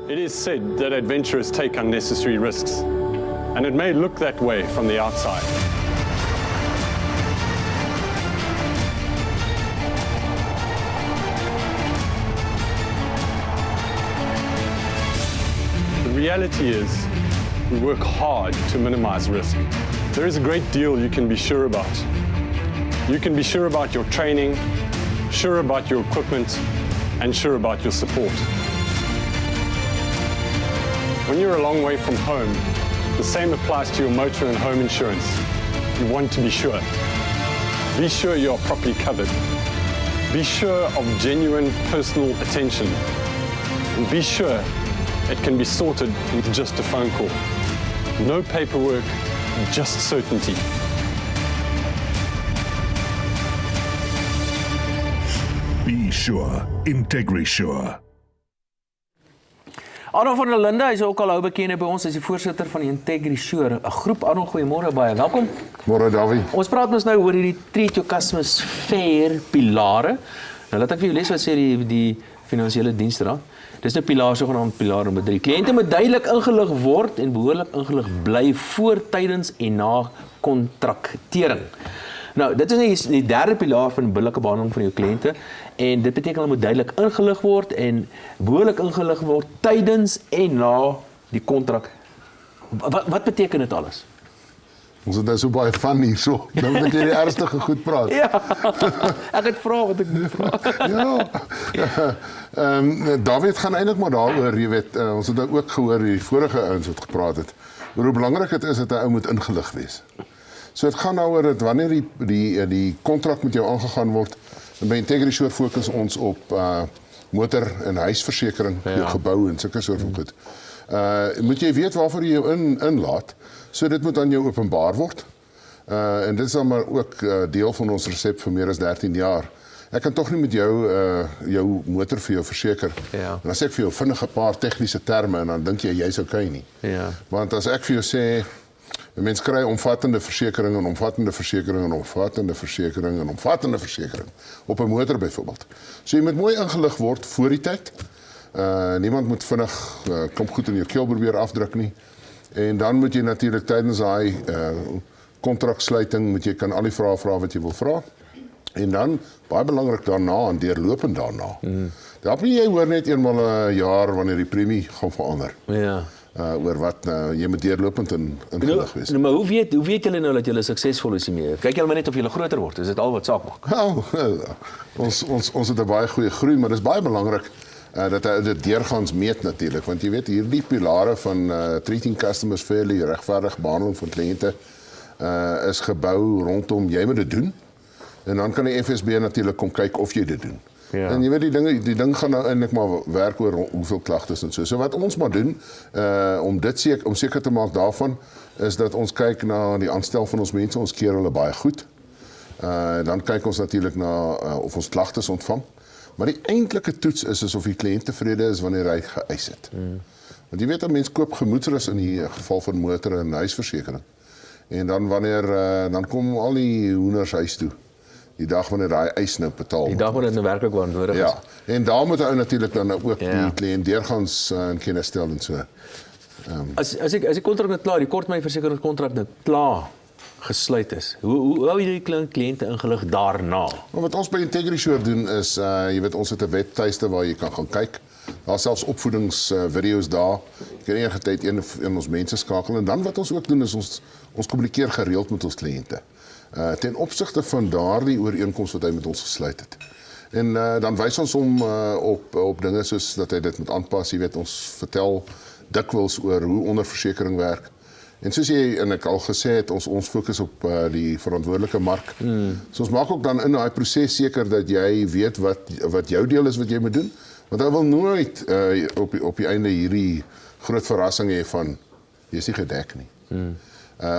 It is said that adventurers take unnecessary risks, and it may look that way from the outside. The reality is, we work hard to minimize risk. There is a great deal you can be sure about. You can be sure about your training, sure about your equipment, and sure about your support. When you're a long way from home, the same applies to your motor and home insurance. You want to be sure. Be sure you are properly covered. Be sure of genuine personal attention. And be sure it can be sorted with just a phone call. No paperwork, just certainty. Be sure, IntegriSure. Arno van der Linde, hy is ook al ou bekende by ons, hy is die voorsitter van die IntegriSure, 'n groep. Arno, goeiemôre, baie welkom. Môre Davie. Ons praat ons nou oor hierdie Treat Your Customers Fair pilare. Nou laat ek vir jou lees wat sê die finansiële dienste daar. Dis 'n pilaar, sogenaamd pilaar nommer 3. Kliënte moet duidelik ingelig word en behoorlik ingelig bly voor, tydens en na kontraktering. Nou, dit is die derde pilaar van billike behandeling van jou kliënte en dit beteken hulle moet duidelik ingelig word en behoorlik ingelig word tydens en na die kontrak. Wat beteken dit alles? Ons het nou so baie van hier so. Nou moet jy die ernstige goed praat. Ja. Ek het vra wat ek moet vra. Ja. David gaan eintlik maar daaroor, jy weet, ons het nou ook gehoor die vorige ouens wat gepraat het. Oor hoe belangrik dit is dat 'n ou moet ingelig wees. So dit gaan daaroor dat wanneer die kontrak met jou aangegaan word, en by IntegriSure fokus ons op motor- en huisversekering, jou gebou en sulke soort van goed. Moet jy weet waarvoor jy jou inlaat, so dit moet aan jou openbaar word. En dit is dan maar ook deel van ons resep vir meer as 13 jaar. Ek kan tog nie met jou motor vir jou verseker. Ja. En as ek vir jou vinnig 'n paar tegniese terme en dan dink jy jy's okay nie. Ja. Want as ek vir jou sê, mense kry omvattende versekering en omvattende versekering en omvattende versekering en omvattende versekering op 'n motor byvoorbeeld. So jy moet mooi ingelig word voor die tyd. Niemand moet vinnig klomp goed in jou keel probeer afdruk nie. En dan moet jy natuurlik tydens daai kontraksluiting moet jy kan al die vrae vra wat jy wil vra. En dan baie belangrik daarna en deurlopend daarna. Daar nie jy hoor net eenmal 'n jaar wanneer die premie gaan verander. Ja. Oor wat jy moet deurlopend ingelig wees. Nou, maar hoe weet julle nou dat julle suksesvol is hiermee? Kyk julle maar net of julle groter word. Is dit al wat saak maak? Nou, ons het 'n baie goeie groei, maar dis baie belangrik dat hy dit deurgaans meet natuurlik, want jy weet hierdie pilare van treating customers fairly, regverdig behandeling van kliënte is gebou rondom jy moet dit doen. En dan kan die FSB natuurlik kom kyk of jy dit doen. Ja. En jy weet die ding gaan nou eintlik maar werk oor hoeveel klagtes en so. So wat ons maar doen om seker te maak daarvan is dat ons kyk na die aanstel van ons mense, ons keer hulle baie goed. Dan kyk ons natuurlik na of ons klagtes ontvang. Maar die eintlike toets is of die kliënt tevrede is wanneer hy geëis het. Want jy weet dat mense koop gemoedsrus in die geval van motor en huisversekering. En dan dan kom al die hoenders huis toe. Die dag wanneer daai eis nou betaal word. Die dag wanneer dit nou werklik waar nodig is. Ja. En daar moet ou natuurlik dan ook die kliënt deurgaans in kennis stel en so. As die kontrak net klaar, die korttermynversekeringskontrak net klaar gesluit is. Hoe hou jy die kliënte ingelig daarna? Maar wat ons by IntegriSure doen is jy weet ons het 'n webtuiste waar jy kan gaan kyk. Daar selfs opvoedingsvideo's daar. Jy kan enige tyd een van ons mense skakel en dan wat ons ook doen is ons kommunikeer gereeld met ons kliënte. Ten opsigte van daardie ooreenkoms wat hy met ons gesluit het. En dan wys ons hom op dinge soos dat hy dit moet aanpas, jy weet ons vertel dikwels oor hoe onderversekering werk. En soos jy en ek al gesê het, ons fokus op die verantwoordelike mark. So ons maak ook dan in daai proses seker dat jy weet wat jou deel is wat jy moet doen, want hy wil nooit op die einde hierdie groot verrassing hê van jy is nie gedek nie.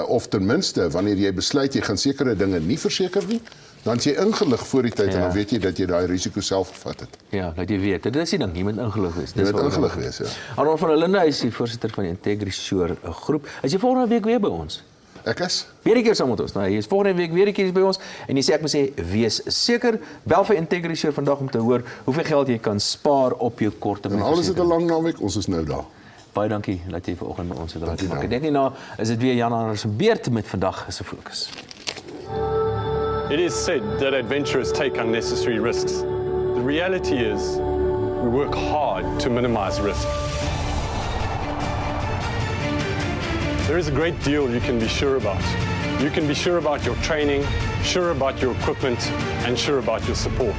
Of ten minste wanneer jy besluit jy gaan sekere dinge nie verseker nie, dan is jy ingelig voor die tyd en dan weet jy dat jy daai risiko self gevat het. Ja, dat jy weet. Dit is die ding, jy moet ingelig wees. Jy moet ingelig wees, ja. Arno van der Linde is die voorsitter van die IntegriSure groep. Is jy volgende week weer by ons? Ek is Weer 'n keer saam met ons. Nou, hy is volgende week weer 'n keer by ons en jy sê ek moet sê wees seker, bel vir IntegriSure vandag om te hoor hoeveel geld jy kan spaar op jou en korttermyn al is dit 'n versekering. lang naweek, ons is nou daar. Baie dankie dat jy vanoggend met ons het raak Dankie, gemaak. Dan. Net hierna is dit weer Jan Anders se beurt met vandag se fokus. It is said that adventurers take unnecessary risks. The reality is we work hard to minimize risk. There is a great deal you can be sure about. You can be sure about your training, sure about your equipment, and sure about your support.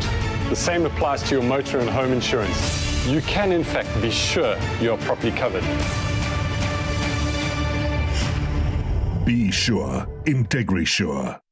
The same applies to your motor and home insurance. You can, in fact, be sure you are properly covered. Be sure. IntegriSure.